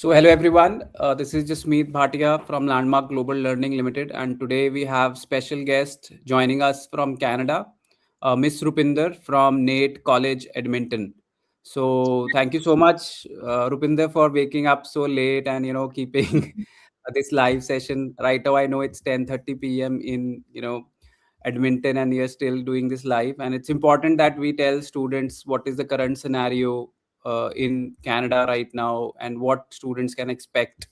So, hello everyone. This is Jasmeet Bhatia from Landmark Global Learning Limited, and today we have special guest joining us from Canada, Miss Rupinder from NAIT College, Edmonton. So, thank you so much, Rupinder, for waking up so late and keeping this live session. Right now, I know it's 10:30 p.m. in Edmonton, and you're still doing this live. And it's important that we tell students what is the current scenario in Canada right now and what students can expect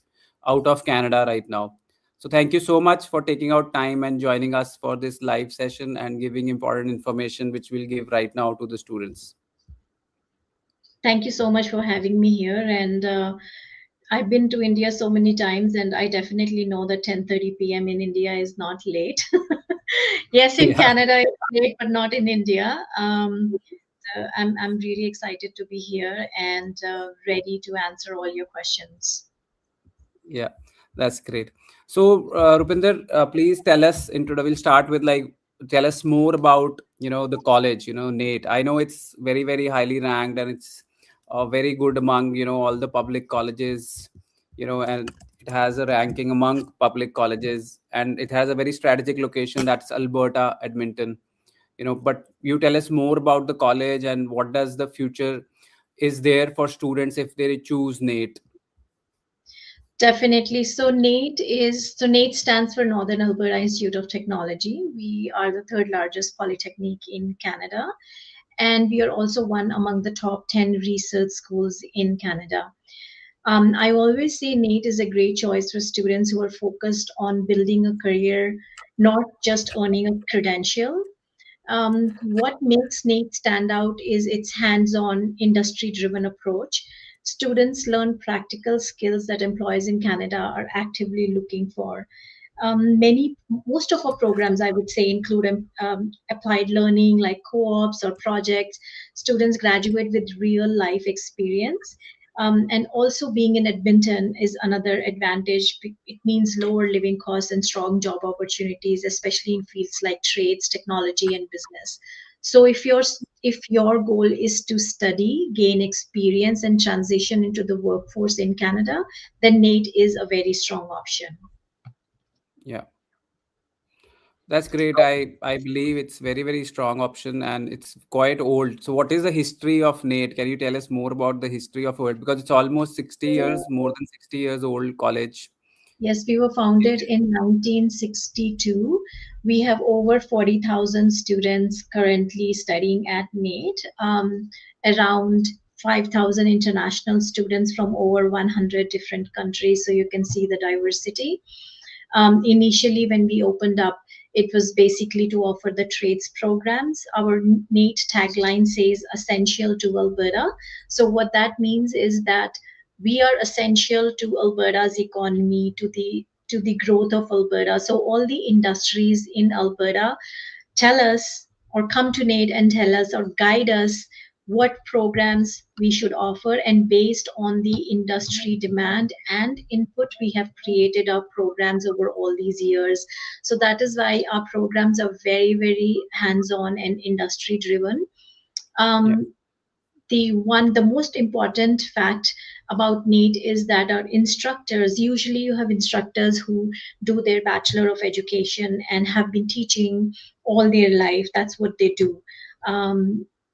out of Canada right now. So, thank you so much for taking out time and joining us for this live session and giving important information which we'll give right now to the students. Thank you so much for having me here. And I've been to India so many times, and I definitely know that 10:30 p.m. in India is not late. Yes, in Yeah. Canada it's late, but not in India. I'm really excited to be here and ready to answer all your questions. Yeah, that's great. So, Rupinder, please tell us. We'll start with tell us more about the college. NAIT. I know it's very very highly ranked and it's very good among all the public colleges. And it has a ranking among public colleges, and it has a very strategic location. That's Alberta, Edmonton. But you tell us more about the college and what does the future is there for students if they choose NAIT. Definitely. So NAIT stands for Northern Alberta Institute of Technology. We are the third largest polytechnic in Canada, and we are also one among the top 10 research schools in Canada. I always say NAIT is a great choice for students who are focused on building a career, not just earning a credential. What makes NAIT stand out is its hands on, industry driven approach. Students learn practical skills that employers in Canada are actively looking for. Most of our programs, I would say, include applied learning like co-ops or projects. Students graduate with real life experience. And also being in Edmonton is another advantage. It means lower living costs and strong job opportunities, especially in fields like trades, technology, and business. So if your goal is to study, gain experience, and transition into the workforce in Canada, then NAIT is a very strong option. Yeah. That's great. I believe it's very very strong option and it's quite old. So what is the history of NAIT? Can you tell us more about the history of it? Because it's almost 60 years, more than 60 years old college. Yes, we were founded in 1962. We have over 40,000 students currently studying at NAIT, around 5,000 international students from over 100 different countries. So you can see the diversity. Initially, when we opened up, it was basically to offer the trades programs. Our NAIT tagline says essential to Alberta. So, what that means is that we are essential to Alberta's economy, to the growth of Alberta. So, all the industries in Alberta tell us or come to NAIT and tell us or guide us what programs we should offer, and based on the industry demand and input, we have created our programs over all these years. So that is why our programs are very very hands on and industry driven. Yeah. um, the most important fact about NEET is that our instructors, usually you have instructors who do their bachelor of education and have been teaching all their life. That's what they do.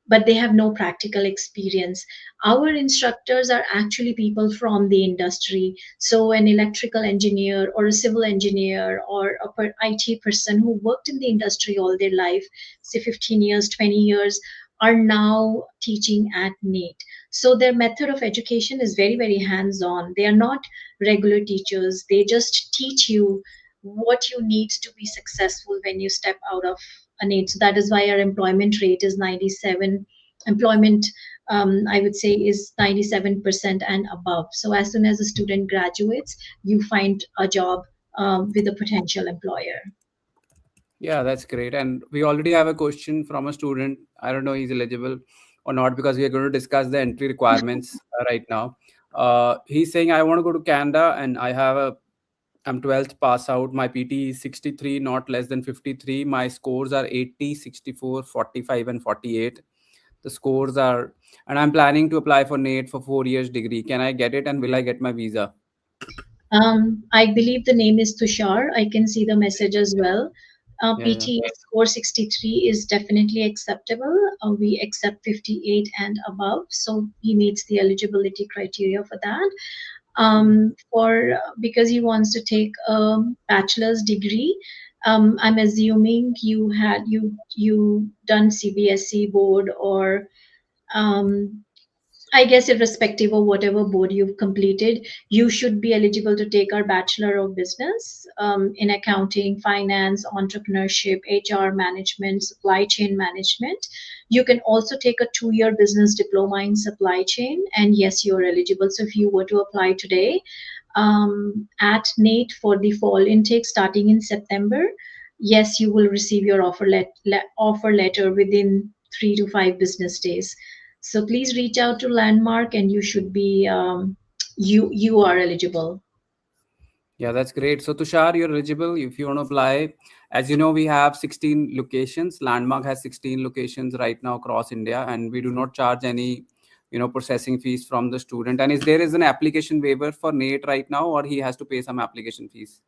But they have no practical experience. Our instructors are actually people from the industry. So an electrical engineer or a civil engineer or IT person who worked in the industry all their life, say 15 years, 20 years, are now teaching at NAIT. So their method of education is very, very hands on. They are not regular teachers, they just teach you what you need to be successful when you step out of a NAIT. So that is why our employment rate is 97. Employment, I would say, is 97% and above. So as soon as a student graduates, you find a job with a potential employer. Yeah, that's great. And we already have a question from a student. I don't know he's eligible or not because we are going to discuss the entry requirements right now. He's saying I want to go to Canada and I'm 12th pass out. My PT is 63, not less than 53. My scores are 80, 64, 45, and 48. The scores are and I'm planning to apply for NAIT for 4 years degree. Can I get it, and will I get my visa? I believe the name is Tushar. I can see the message as well. Yeah, yeah. PTS score 63 is definitely acceptable. We accept 58 and above, so he meets the eligibility criteria for that. For because he wants to take a bachelor's degree. I'm assuming you done CBSE board or um, I guess irrespective of whatever board you've completed, you should be eligible to take our Bachelor of Business in accounting, finance, entrepreneurship, HR management, supply chain management. You can also take a 2 year business diploma in supply chain, and yes, you're eligible. So if you were to apply today at NAIT for the fall intake starting in September, yes, you will receive your offer letter within 3 to 5 business days. So please reach out to Landmark, and you should be you are eligible. Yeah, that's great. So Tushar, you're eligible if you want to apply. As you know, we have 16 locations. Landmark has 16 locations right now across India, and we do not charge any, processing fees from the student. And is there is an application waiver for NATE right now, or he has to pay some application fees?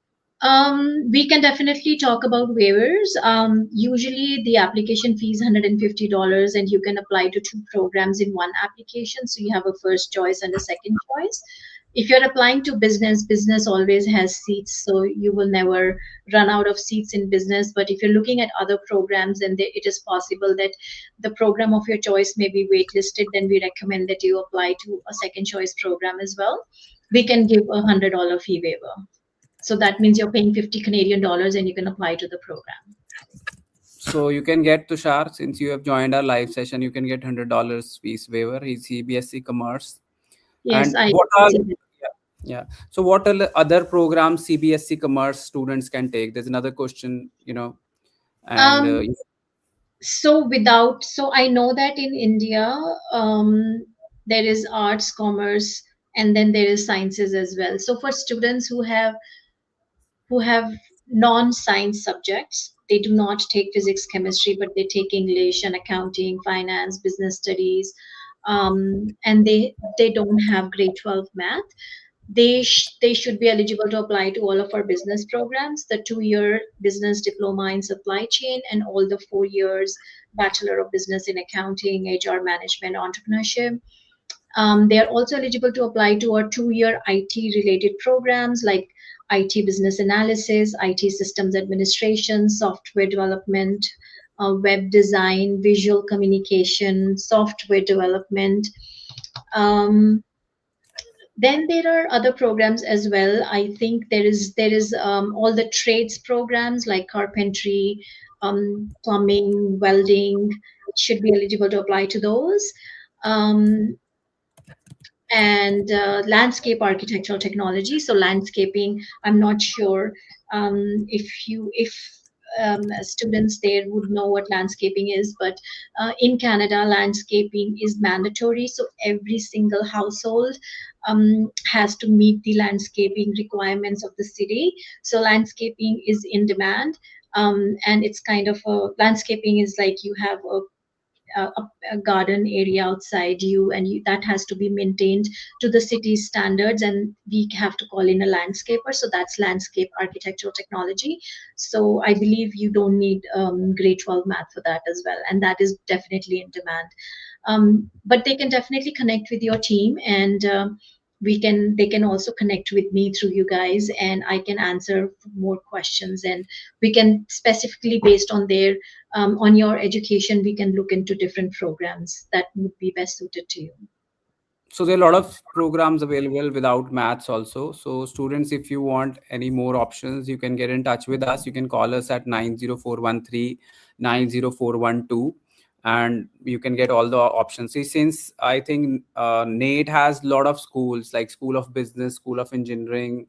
We can definitely talk about waivers. Usually, the application fee is $150, and you can apply to two programs in one application. So you have a first choice and a second choice. If you're applying to business, business always has seats, so you will never run out of seats in business. But if you're looking at other programs, and it is possible that the program of your choice may be waitlisted, then we recommend that you apply to a second choice program as well. We can give $100 fee waiver. So that means you're paying 50 Canadian dollars and you can apply to the program. So you can get Tushar, since you have joined our live session, you can get $100 fees waiver. He's CBSE Commerce. Yes, And I what are, see that. yeah, yeah. So what are the other programs CBSE Commerce students can take? There's another question, and Um, so I know that in India, there is arts, commerce, and then there is sciences as well. So for students who have non-science subjects, they do not take physics, chemistry, but they take English and accounting, finance, business studies, and they don't have grade 12 math. They should be eligible to apply to all of our business programs, the 2 year business diploma in supply chain, and all the 4 years Bachelor of Business in Accounting, HR Management, Entrepreneurship. They are also eligible to apply to our 2 year IT related programs like IT Business Analysis, IT Systems Administration, Software Development, Web Design, Visual Communication, Software Development. Um, then there are other programs as well. I think there is all the trades programs like carpentry, plumbing, welding should be eligible to apply to those. Um, and landscape architectural technology. So landscaping, I'm not sure if students there would know what landscaping is, but in Canada, landscaping is mandatory. So every single household has to meet the landscaping requirements of the city. So landscaping is in demand. And it's kind of landscaping is like you have a garden area outside you, and that has to be maintained to the city's standards, and we have to call in a landscaper. So that's landscape architectural technology. So I believe you don't need grade 12 math for that as well, and that is definitely in demand. But they can definitely connect with your team, and they can also connect with me through you guys, and I can answer more questions, and we can specifically based on your education, we can look into different programs that would be best suited to you. so there are a lot of programs available without maths also. So students, if you want any more options, you can get in touch with us. You can call us at 90413 90412, and you can get all the options. See, since I think NATE has a lot of schools like School of Business, School of Engineering,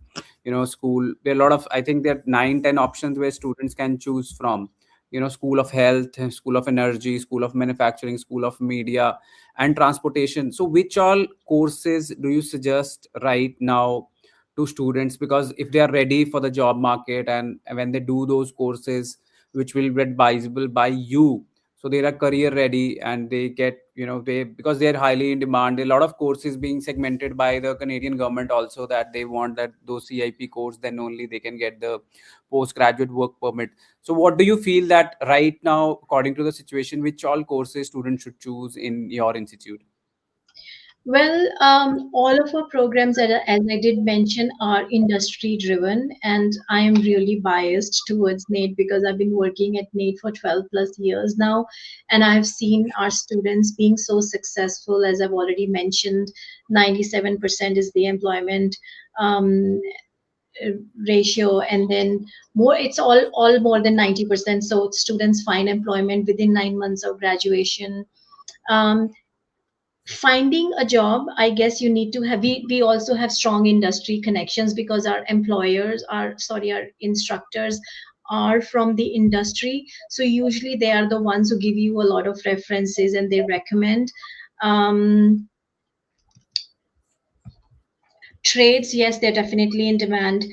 school. There are a lot of, I think there are 9, 10 options where students can choose from. School of Health, School of Energy, School of Manufacturing, School of Media, and Transportation. So which all courses do you suggest right now to students? Because if they are ready for the job market, and when they do those courses which will be advisable by you, so they are career ready, and they get, they, because they're highly in demand. A lot of courses being segmented by the Canadian government also, that they want that those CIP course, then only they can get the postgraduate work permit. So what do you feel that right now, according to the situation, which all courses students should choose in your institute? Well, all of our programs, as I did mention, are industry driven, and I am really biased towards NAIT because I've been working at NAIT for 12 plus years now, and I've seen our students being so successful. As I've already mentioned, 97% is the employment um, uh, ratio, and then more. It's all more than 90%. So students find employment within 9 months of graduation. Um, Finding a job, I guess you need to have, we also have strong industry connections because our employers are, sorry, our instructors are from the industry, so usually they are the ones who give you a lot of references and they recommend. um, Trades, yes, they're definitely in demand.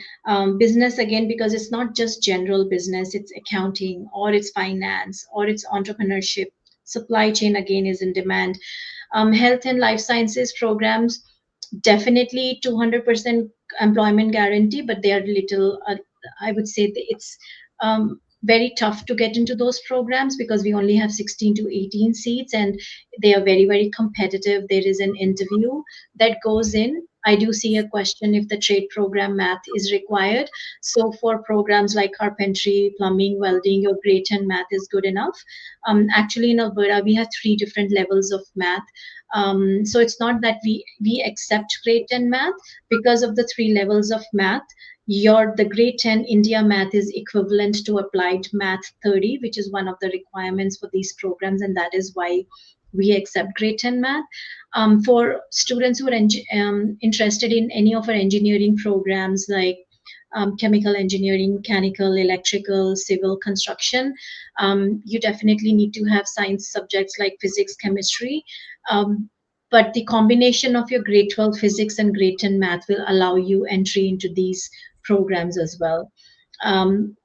Business, again, because it's not just general business, it's accounting or it's finance or it's entrepreneurship. Supply chain, again, is in demand. Health and life sciences programs, definitely 200% employment guarantee, but they are little, I would say that it's very tough to get into those programs because we only have 16 to 18 seats and they are very, very competitive. There is an interview that goes in. I do see a question if the trade program math is required. So for programs like carpentry, plumbing, welding, your grade 10 math is good enough. Actually, in Alberta, we have three different levels of math. So it's not that we accept grade 10 math because of the three levels of math. Your the grade 10 India math is equivalent to applied math 30, which is one of the requirements for these programs, and that is why we accept grade 10 math. For students who are interested in any of our engineering programs like chemical engineering, mechanical, electrical, civil, construction, you definitely need to have science subjects like physics, chemistry. But the combination of your grade 12 physics and grade 10 math will allow you entry into these programs as well.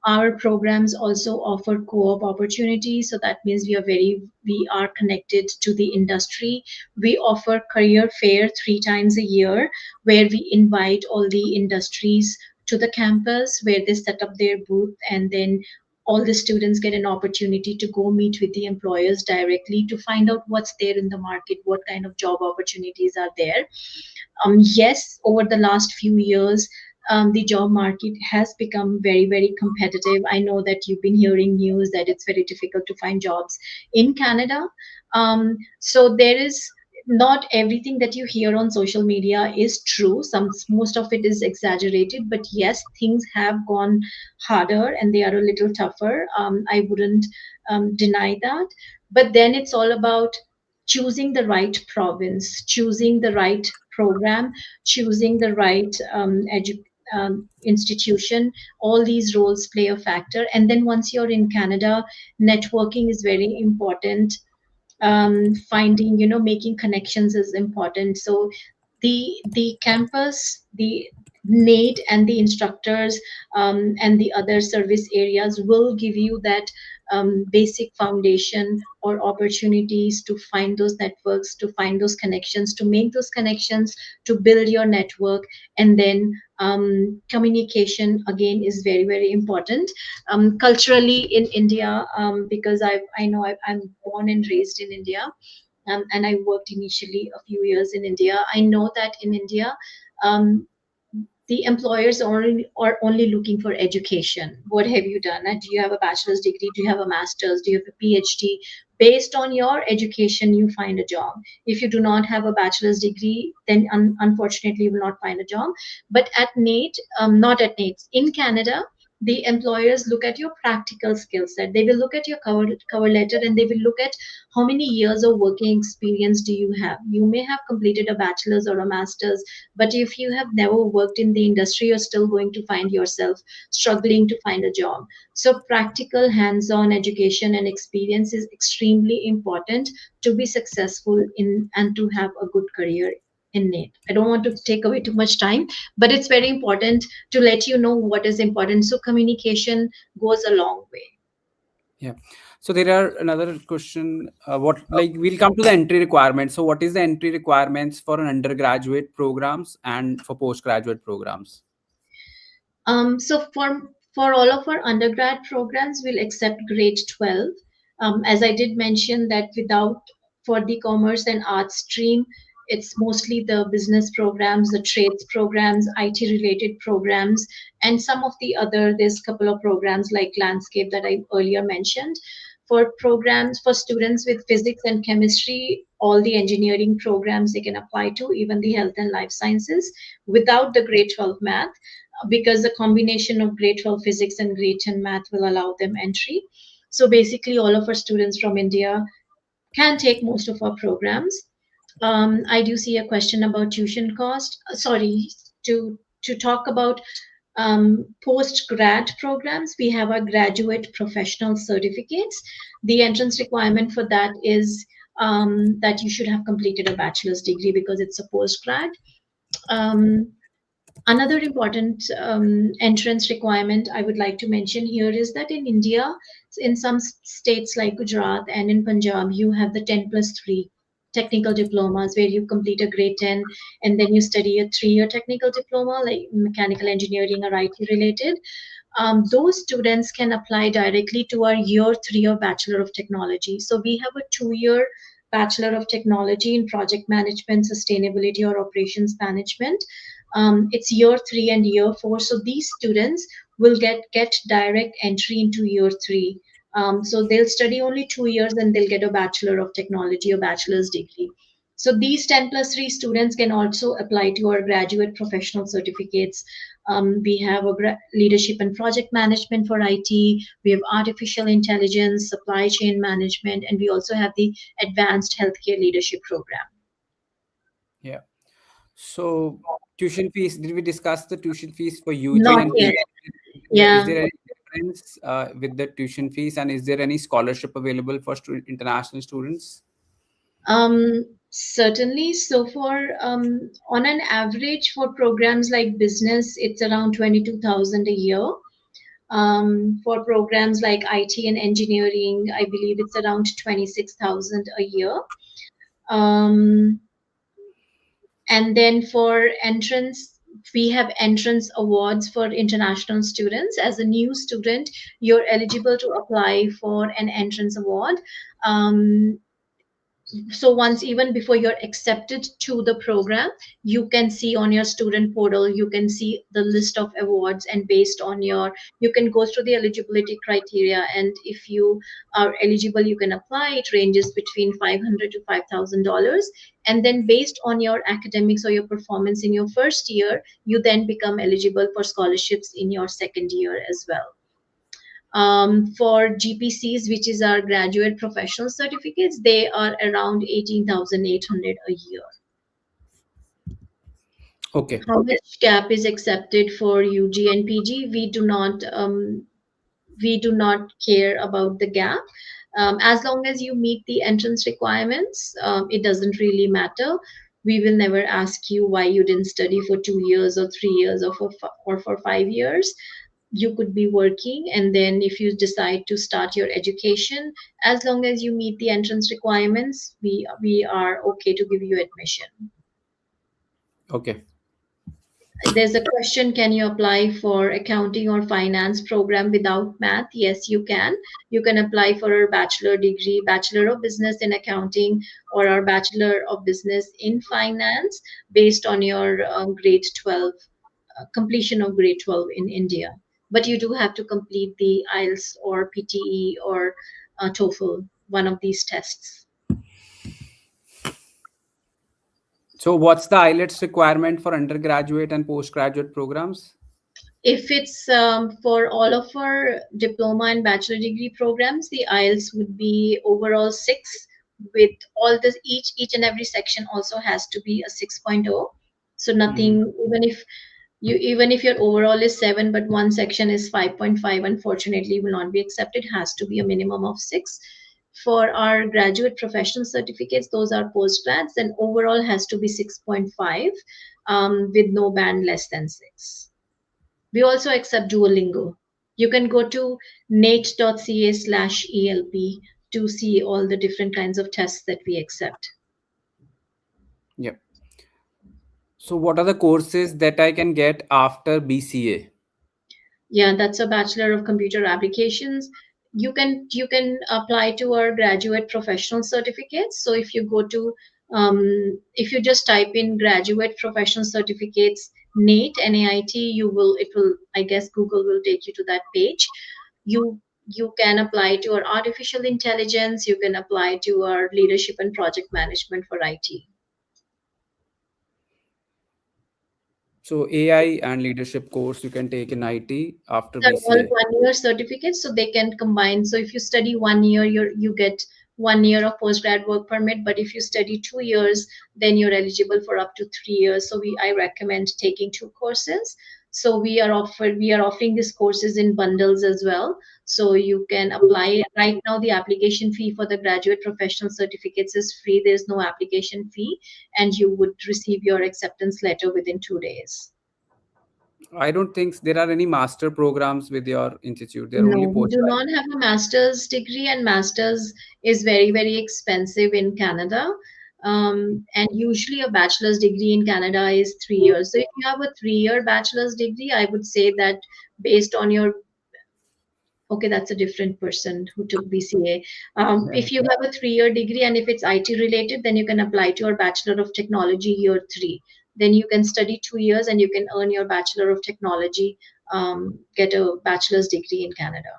Our programs also offer co-op opportunities, so that means we are connected to the industry. We offer career fair 3 times a year, where we invite all the industries to the campus, where they set up their booth, and then all the students get an opportunity to go meet with the employers directly to find out what's there in the market, what kind of job opportunities are there. Yes, over the last few years, the job market has become very, very competitive. I know that you've been hearing news that it's very difficult to find jobs in Canada. So there is not everything that you hear on social media is true. Most of it is exaggerated, but yes, things have gone harder and they are a little tougher. I wouldn't deny that. But then it's all about choosing the right province, choosing the right program, choosing the right institution. All these roles play a factor. And then once you're in Canada, networking is very important. Finding, making connections is important. So the campus, the NAIT and the instructors and the other service areas will give you that basic foundation or opportunities to find those networks, to find those connections, to make those connections, to build your network. And then communication, again, is very, very important. Culturally in India, because I know I'm born and raised in India, and I worked initially a few years in India. I know that in India, um, the employers are only looking for education. What have you done? Do you have a bachelor's degree? Do you have a master's? Do you have a PhD? Based on your education, you find a job. If you do not have a bachelor's degree, then unfortunately you will not find a job. But at NAIT, not at NAIT, in Canada, the employers look at your practical skill set. They will look at your cover letter and they will look at how many years of working experience do you have. You may have completed a bachelor's or a master's, but if you have never worked in the industry, you're still going to find yourself struggling to find a job. So, practical hands on education and experience is extremely important to be successful in and to have a good career in it. I don't want to take away too much time, but it's very important to let you know what is important. So, communication goes a long way. Yeah. So there are another question. What like we'll come to the entry requirements. So what is the entry requirements for an undergraduate programs and for postgraduate programs? So for all of our undergrad programs, we'll accept grade 12. As I did mention that without for the commerce and arts stream, it's mostly the business programs, the trades programs, IT related programs, and some of the other. There's a couple of programs like landscape that I earlier mentioned. For programs for students with physics and chemistry, all the engineering programs they can apply to, even the health and life sciences, without the grade 12 math because the combination of grade 12 physics and grade 10 math will allow them entry. So basically, all of our students from India can take most of our programs. I do see a question about tuition cost. Sorry, to talk about post grad programs, we have our graduate professional certificates. The entrance requirement for that is that you should have completed a bachelor's degree because it's a post grad. Um, Another important entrance requirement I would like to mention here is that in India, in some states like Gujarat and in Punjab, you have the 10 plus 3 technical diplomas where you complete a grade 10 and then you study a 3-year technical diploma like mechanical engineering or IT related. Those students can apply directly to our year 3 of Bachelor of Technology. So we have a 2-year Bachelor of Technology in Project Management, Sustainability, or Operations Management. It's year 3 and year 4. So these students will get direct entry into year 3. So they'll study only 2 years and they'll get a Bachelor of Technology or bachelor's degree. So these 10 plus 3 students can also apply to our graduate professional certificates. We have a leadership and project management for IT. We have artificial intelligence, supply chain management, and we also have the advanced healthcare leadership program. Yeah. So tuition fees, did we discuss the tuition fees for UG Not and yet. PG? Yeah, is Yeah. there any difference with the tuition fees, and is there any scholarship available for international students? Certainly. So for on an average for programs like business, it's around 22,000 a year. For programs like IT and engineering, I believe it's around 26,000 a year. Um, and then for entrance, we have entrance awards for international students. As a new student, you're eligible to apply for an entrance award. Um, so once even before you're accepted to the program, you can see on your student portal, you can see the list of awards, and based on your, you can go through the eligibility criteria, and if you are eligible you can apply. It ranges between $500 to $5,000, and then based on your academics or your performance in your first year, you then become eligible for scholarships in your second year as well. For GPCs, which is our graduate professional certificates, they are around 18,800 a year. Okay. How much gap is accepted for UG and PG? We do not care about the gap. As long as you meet the entrance requirements, it doesn't really matter. We will never ask you why you didn't study for 2 years or 3 years or for 5 years. You could be working, and then if you decide to start your education, as long as you meet the entrance requirements, we are okay to give you admission. Okay. There's a question, can you apply for accounting or finance program without math? Yes, you can. You can apply for a bachelor degree, Bachelor of Business in Accounting, or our Bachelor of Business in Finance based on your grade 12, completion of grade 12 in India. But you do have to complete the IELTS or PTE or TOEFL, one of these tests. So what's the IELTS requirement for undergraduate and postgraduate programs? If it's for all of our diploma and bachelor degree programs, the IELTS would be overall 6, with all this, each and every section also has to be a 6.0. So Mhm. nothing, even if your overall is 7 but one section is 5.5, unfortunately will not be accepted. Has to be a minimum of 6. For our graduate professional certificates, those are postgrads, and overall has to be 6.5, with no band less than 6. We also accept Duolingo. You can go to nate.ca/ELP to see all the different kinds of tests that we accept. Yeah. So what are the courses that I can get after BCA? Yeah, that's a Bachelor of Computer Applications. You can apply to our graduate professional certificates. So if you go to if you just type in graduate professional certificates NAIT, NAIT, you will it will I guess Google will take you to that page. You can apply to our artificial intelligence. You can apply to our leadership and project management for IT. So AI and leadership course you can take in IT after Are all BCA. 1 year certificates, so they can combine. So if you study 1 year, you get 1 year of postgrad work permit. But if you study 2 years, then you're eligible for up to 3 years. So I recommend taking two courses. So we are offering these courses in bundles as well. So you can apply right now. The application fee for the graduate professional certificates is free. There's no application fee, and you would receive your acceptance letter within 2 days. I don't think there are any master programs with your institute. They are only No, we do postgrad. not have a master's degree, and master's is very, very expensive in Canada. And usually, a bachelor's degree in Canada is 3 years. So, if you have a 3 year bachelor's degree, I would say that based on your okay, that's a different person who took BCA. Yeah. If you have a 3 year degree and if it's IT related, then you can apply to your Bachelor of Technology year three. Then you can study 2 years and you can earn your Bachelor of Technology, get a bachelor's degree in Canada.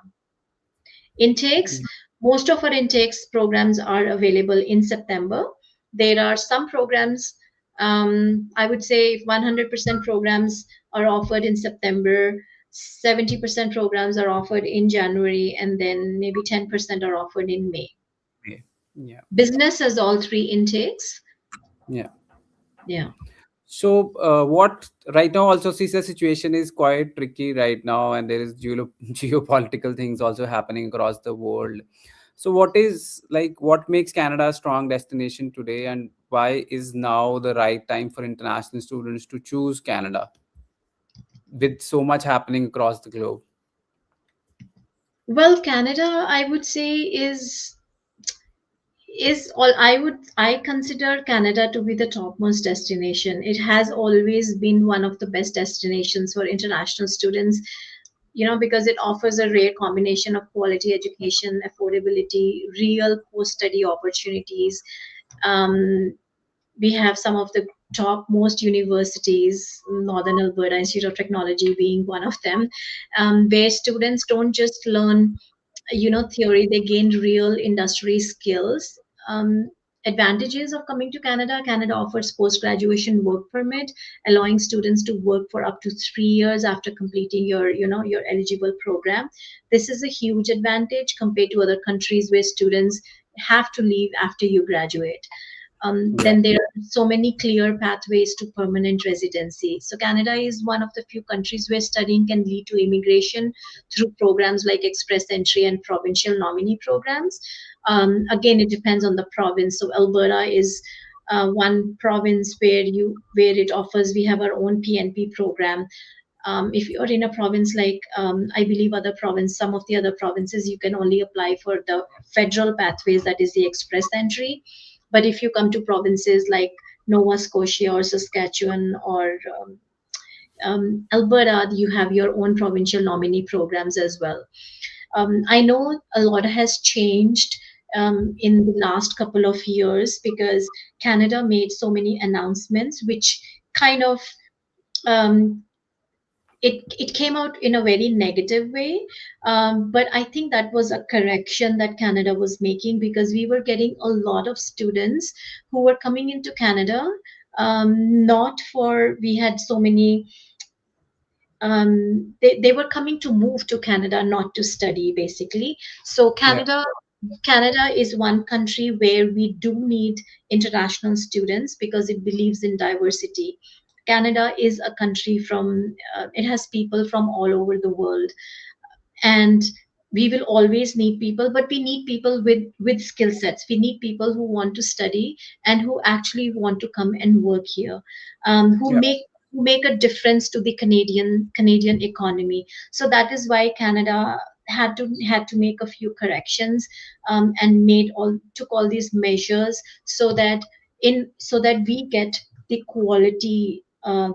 Intakes, most of our intakes programs are available in September. There are some programs, I would say 100% programs are offered in September, 70% programs are offered in January, and then maybe 10% are offered in May. Yeah. Yeah. Business has all three intakes. Yeah. Yeah. So, what right now also sees the situation is quite tricky right now, and there is geopolitical things also happening across the world. So, what is like what makes Canada a strong destination today, and why is now the right time for international students to choose Canada with so much happening across the globe? Well, Canada, I would say, is all I consider Canada to be the topmost destination. It has always been one of the best destinations for international students, because it offers a rare combination of quality education, affordability, real post-study opportunities. Um, we have some of the top most universities, Northern Alberta Institute of Technology being one of them, where students don't just learn theory, they gain real industry skills. Um, advantages of coming to Canada offers post graduation work permit, allowing students to work for up to 3 years after completing your eligible program. This is a huge advantage compared to other countries where students have to leave after you graduate. Yeah. Then there are so many clear pathways to permanent residency. So Canada is one of the few countries where studying can lead to immigration through programs like express entry and provincial nominee programs. Again, it depends on the province. So Alberta is one province where it offers. We have our own PNP program. If you're in a province like I believe some of the other provinces, you can only apply for the federal pathways, that is the express entry. But if you come to provinces like Nova Scotia or Saskatchewan or Alberta, you have your own provincial nominee programs as well. I know a lot has changed in the last couple of years because Canada made so many announcements, which kind of um, it came out in a very negative way, but I think that was a correction that Canada was making because we were getting a lot of students who were coming into Canada, not for we had so many they were coming to move to Canada, not to study, basically. So Yeah. Canada is one country where we do need international students because it believes in diversity. Canada is a country it has people from all over the world, and we will always need people, but we need people with skill sets. We need people who want to study and who actually want to come and work here, who Yeah. make a difference to the Canadian economy. So that is why Canada had to make a few corrections, and made all took all these measures so that we get the quality.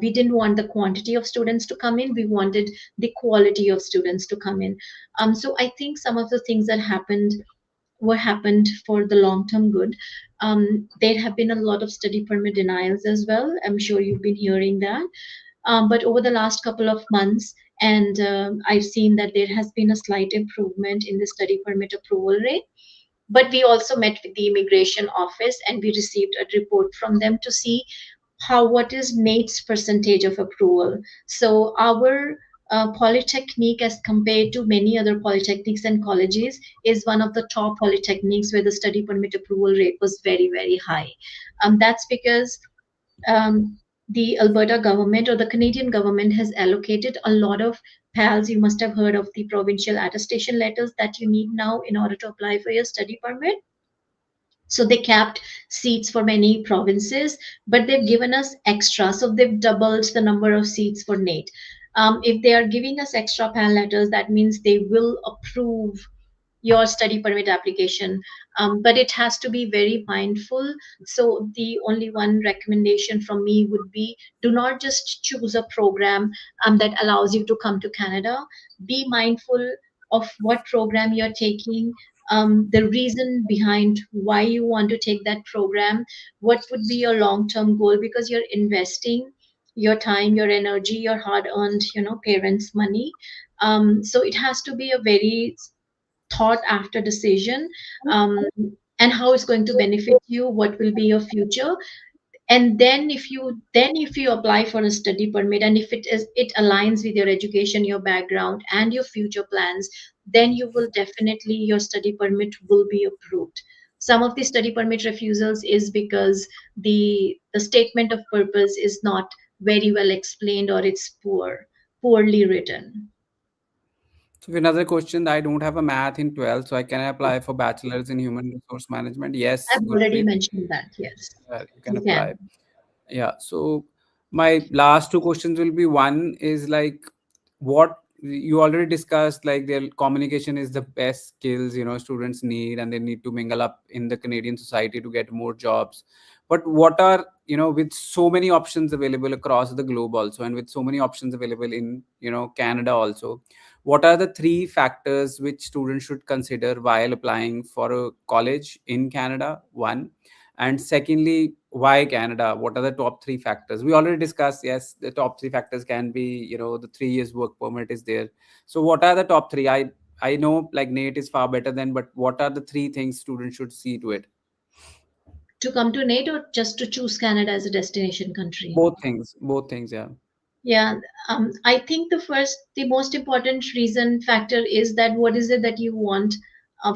We didn't want the quantity of students to come in. We wanted the quality of students to come in. So I think some of the things that happened for the long term good. There have been a lot of study permit denials as well. I'm sure you've been hearing that. But over the last couple of months, and I've seen that there has been a slight improvement in the study permit approval rate. But we also met with the immigration office and we received a report from them to see what is NAIT's percentage of approval. So our polytechnique, as compared to many other polytechnics and colleges, is one of the top polytechniques where the study permit approval rate was very, very high. That's because um, the Alberta government or the Canadian government has allocated a lot of PALs. You must have heard of the provincial attestation letters that you need now in order to apply for your study permit. So they capped seats for many provinces, but they've given us extra. So they've doubled the number of seats for NAIT. If they are giving us extra PAL letters, that means they will approve your study permit application. But it has to be very mindful. So the only one recommendation from me would be, do not just choose a program that allows you to come to Canada. Be mindful of what program you're taking, the reason behind why you want to take that program, what would be your long term goal, because you're investing your time, your energy, your hard earned, parents' money. So it has to be a very thought after decision, um, and how it's going to benefit you, what will be your future. And then if you apply for a study permit, and if it aligns with your education, your background, and your future plans, then you will definitely, your study permit will be approved. Some of the study permit refusals is because the statement of purpose is not very well explained, or it's poorly written. So another question, I don't have a math in 12th, so I can apply for bachelor's in human resource management. Yes, I've already Gurpreet, mentioned that. Yes, you can you apply. can. Yeah. So my last two questions will be, one is like, what you already discussed, like their communication is the best skills, students need, and they need to mingle up in the Canadian society to get more jobs. But what are, with so many options available across the globe also, and with so many options available in, Canada also, what are the three factors which students should consider while applying for a college in Canada? One. And secondly, why Canada? What are the top three factors? We already discussed, yes, the top three factors can be, the 3 years work permit is there. So what are the top three? I know like NAIT is far better than, but what are the three things students should see to it? To come to NATO, or just to choose Canada as a destination country? Both things, yeah. Yeah, I think the most important reason factor is that what is it that you want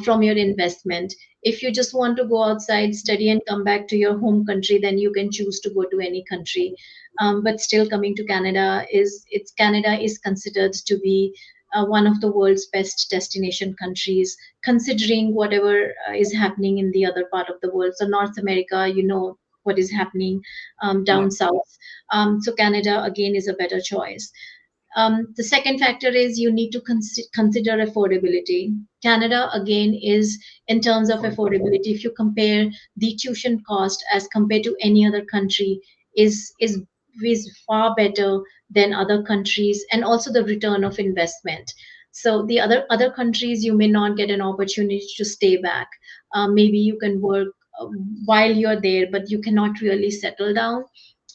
from your investment. If you just want to go outside, study, and come back to your home country, then you can choose to go to any country. But still, coming to Canada is considered to be one of the world's best destination countries, considering whatever is happening in the other part of the world. So North America, what is happening Yeah. down south. So Canada again is a better choice. The second factor is you need to consider affordability. Canada again is, in terms of For affordability, if you compare the tuition cost as compared to any other country, is far better than other countries, and also the return of investment. So the other countries, you may not get an opportunity to stay back. Maybe you can work uh, while you're there, but you cannot really settle down,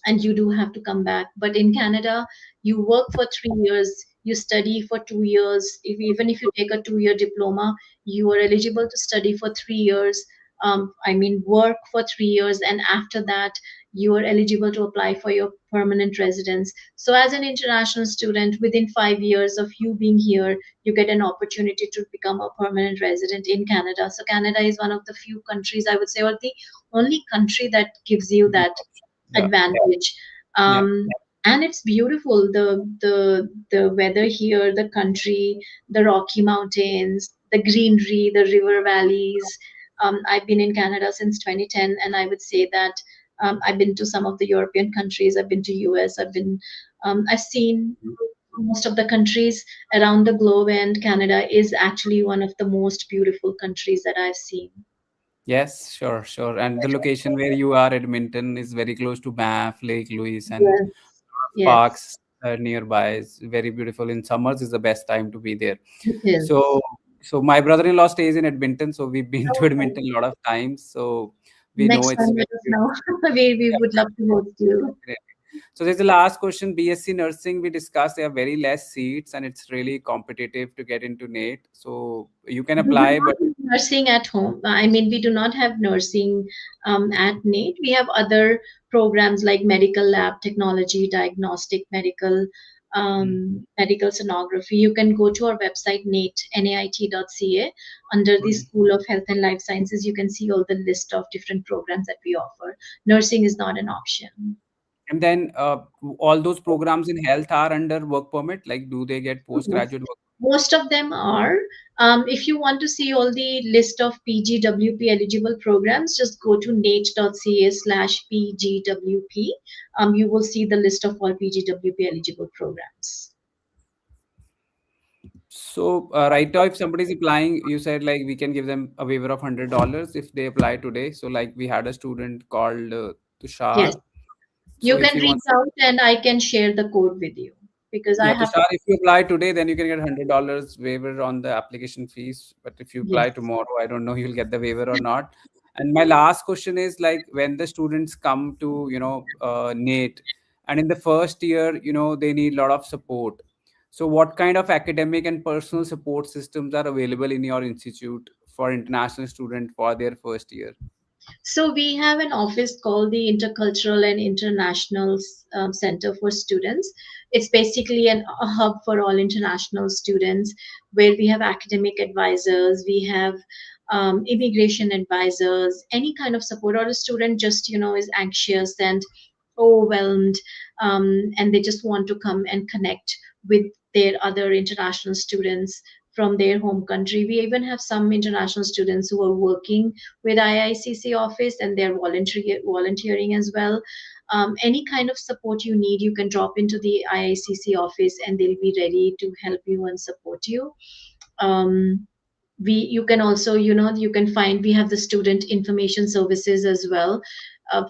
and you do have to come back. But in Canada, you work for 3 years, you study for 2 years. Even if you take a 2 year diploma, you are eligible to study for 3 years. Work for 3 years, and after that, you are eligible to apply for your permanent residence. So, as an international student, within 5 years of you being here, you get an opportunity to become a permanent resident in Canada. So, Canada is one of the few countries, I would say, or the only country that gives you this that option. Yeah. advantage. Yeah. And it's beautiful, the weather here, the country, the Rocky Mountains, the greenery, the river valleys. I've been in Canada since 2010, and I would say that I've been to some of the European countries. I've been to US. I've seen most of the countries around the globe, and Canada is actually one of the most beautiful countries that I've seen. Yes, sure, sure. And the location where you are, Edmonton, is very close to Banff, Lake Louise, and Yes, yes, parks nearby. It's very beautiful. In summers is the best time to be there. it is. So, so my brother-in-law stays in Edmonton, so we've been to Okay. Edmonton a lot of times. So we know Next it's time, very let us know. beautiful. We would love to host you. Definitely. So there's the last question. BSc nursing, we discussed there are very less seats and it's really competitive to get into NAIT. So you can We do apply, not but have nursing at home. I mean, we do not have nursing at NAIT. We have other programs like medical lab technology, diagnostic medical, mm, medical sonography. You can go to our website, NAIT.ca. Under the mm. School of Health and Life Sciences, you can see all the list of different programs that we offer. Nursing is not an option. And then all those programs in health are under work permit. Like, do they get Yes. postgraduate work? Most of them are. If you want to see all the list of PGWP eligible programs, just go to nate.ca/PGWP. You will see the list of all PGWP eligible programs. So right now, if somebody's applying, you said like we can give them a waiver of $100 if they apply today. So like we had a student called Yes, Tushar. So you if can he reach wants, out and I can share the code with you because I yeah, have. Tushar, if you apply today, then you can get $100 waiver on the application fees. But if you apply Yes. tomorrow, I don't know you'll get the waiver or not. And my last question is like when the students come to NAIT, and in the first year, they need a lot of support. So what kind of academic and personal support systems are available in your institute for international student for their first year? So we have an office called the Intercultural and International Center for Students. It's basically a hub for all international students where we have academic advisors, we have immigration advisors, any kind of support, or a student just, is anxious and overwhelmed, and they just want to come and connect with their other international students from their home country. We even have some international students who are working with IICC office and they're volunteering as well. Any kind of support you need, you can drop into the IICC office and they'll be ready to help you and support you. Um, you can also, you can find we have the student information services as well.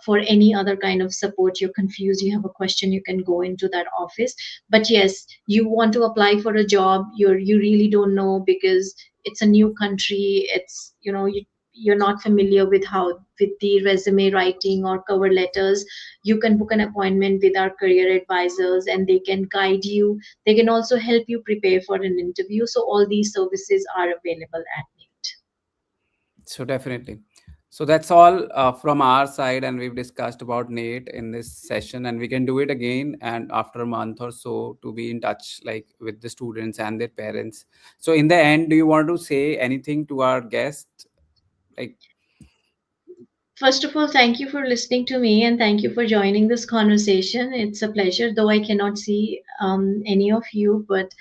For any other kind of support, you're confused, you have a question, you can go into that office. But yes, you want to apply for a job, you really don't know because it's a new country, it's, you're not familiar with how with the resume writing or cover letters. You can book an appointment with our career advisors and they can guide you. They can also help you prepare for an interview. So all these services are available at NEET. So definitely. So that's all from our side, and we've discussed about NAIT in this session, and we can do it again and after a month or so to be in touch, like with the students and their parents. So in the end, do you want to say anything to our guest? Like, First of all, thank you for listening to me and thank you for joining this conversation. It's a pleasure, though I cannot see any of you, but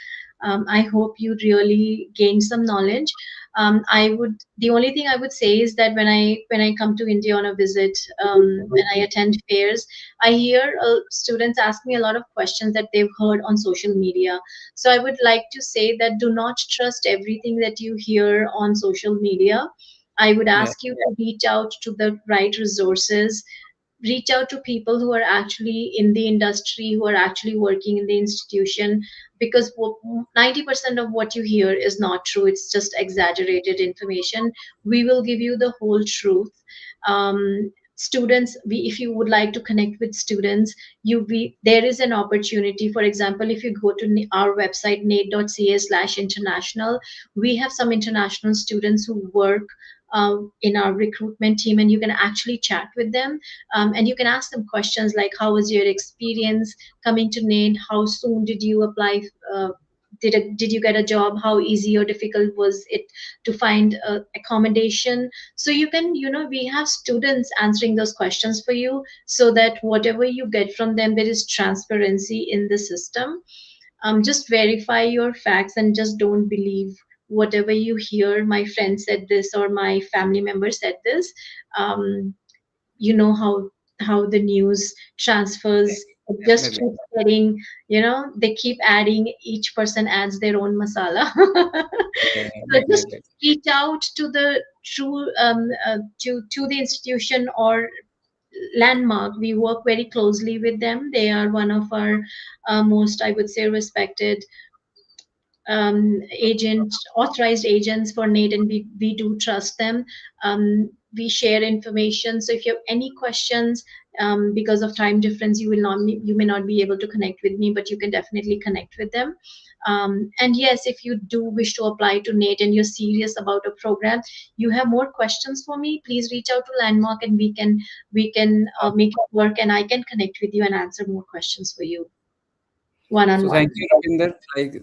I hope you really gain some knowledge. The only thing I would say is that when I come to India on a visit, when I attend fairs, I hear students ask me a lot of questions that they've heard on social media. So I would like to say that do not trust everything that you hear on social media. I would yeah, ask you to reach out to the right resources, reach out to people who are actually in the industry, who are actually working in the institution, because 90% of what you hear is not true. It's just exaggerated information. We will give you the whole truth. Students, if you would like to connect with students, there is an opportunity. For example, if you go to our website, nate.ca/international, we have some international students who work in our recruitment team, and you can actually chat with them, and you can ask them questions like, how was your experience coming to NAIT? How soon did you apply? Did you get a job? How easy or difficult was it to find accommodation? So you can, we have students answering those questions for you, so that whatever you get from them, there is transparency in the system. Just verify your facts and just don't believe whatever you hear. My friend said this or my family member said this. um, you know how how the news transfers. It just Definitely. keeps getting, they keep adding, each person adds their own masala. Yeah, So just definitely. reach out to the true to the institution or landmark. We work very closely with them. They are one of our most, I would say, respected authorized agents for NAIT, and we do trust them. We share information. So if you have any questions, because of time difference, you may not be able to connect with me, but you can definitely connect with them. And yes, if you do wish to apply to NAIT and you're serious about a program, you have more questions for me, please reach out to Landmark, and we can make it work, and I can connect with you and answer more questions for you one on So one. thank you, Rupinder.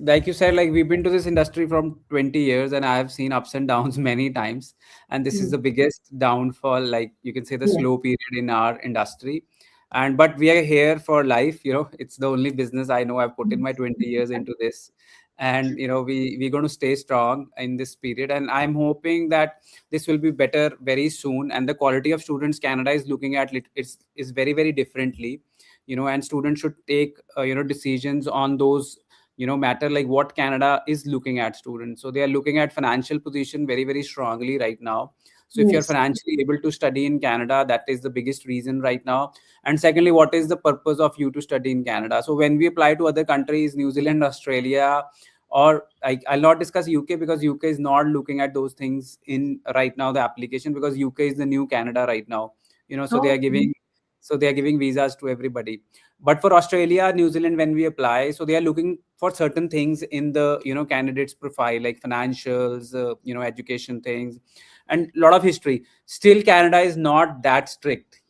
Like you said, like we've been to this industry from 20 years, and I have seen ups and downs many times. And this is the biggest downfall, like you can say, the Yeah. slow period in our industry. And but we are here for life. It's the only business I know. I've put in my 20 years into this, and we're going to stay strong in this period. And I'm hoping that this will be better very soon. And the quality of students Canada is looking at is very very differently. And students should take decisions on those matter, like what Canada is looking at students. So they are looking at financial position very very strongly right now. So if you're Yes. financially able to study in Canada, that is the biggest reason right now. And secondly, what is the purpose of you to study in Canada? So when we apply to other countries, New Zealand, Australia, or I'll not discuss UK, because UK is not looking at those things in right now the application, because UK is the new Canada right now. So they Oh, are giving visas to everybody. But for Australia, New Zealand, when we apply, so they are looking for certain things in the candidate's profile, like financials, education things, and a lot of history. Still Canada is not that strict.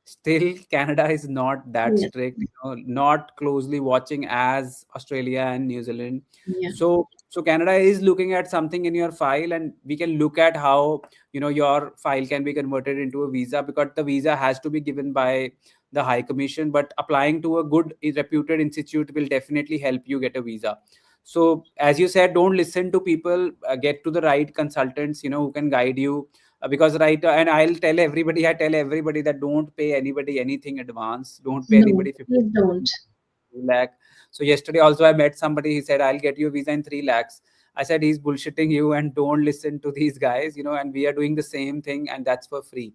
Still Canada is not that yeah, strict, not closely watching as Australia and New Zealand. yeah. So Canada is looking at something in your file, and we can look at how your file can be converted into a visa, because the visa has to be given by the high commission. But applying to a good reputed institute will definitely help you get a visa. So as you said, don't listen to people, get to the right consultants who can guide you. Because right, and I tell everybody that don't pay anybody anything advance, don't pay No, anybody 50 please don't. lakh. So yesterday also I met somebody. He said, I'll get you a visa in 3 lakhs. I said, he's bullshitting you, and don't listen to these guys. And we are doing the same thing, and that's for free.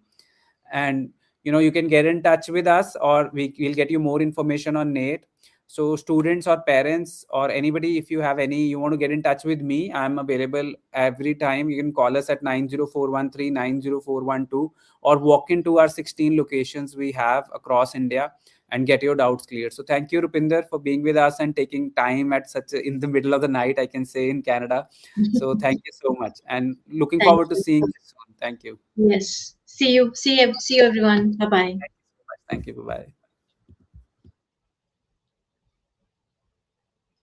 And you can get in touch with us, or we'll get you more information on NAIT. So students or parents or anybody, if you have any, you want to get in touch with me, I'm available every time. You can call us at 9041390412, or walk into our 16 locations we have across India and get your doubts cleared. So thank you, Rupinder, for being with us and taking time at in the middle of the night, I can say, in Canada. So thank you so much, and looking Thank forward to you. seeing you soon. Thank you. Yes. See you. See you, everyone. Bye bye. Thank you so much. Thank you. Bye bye.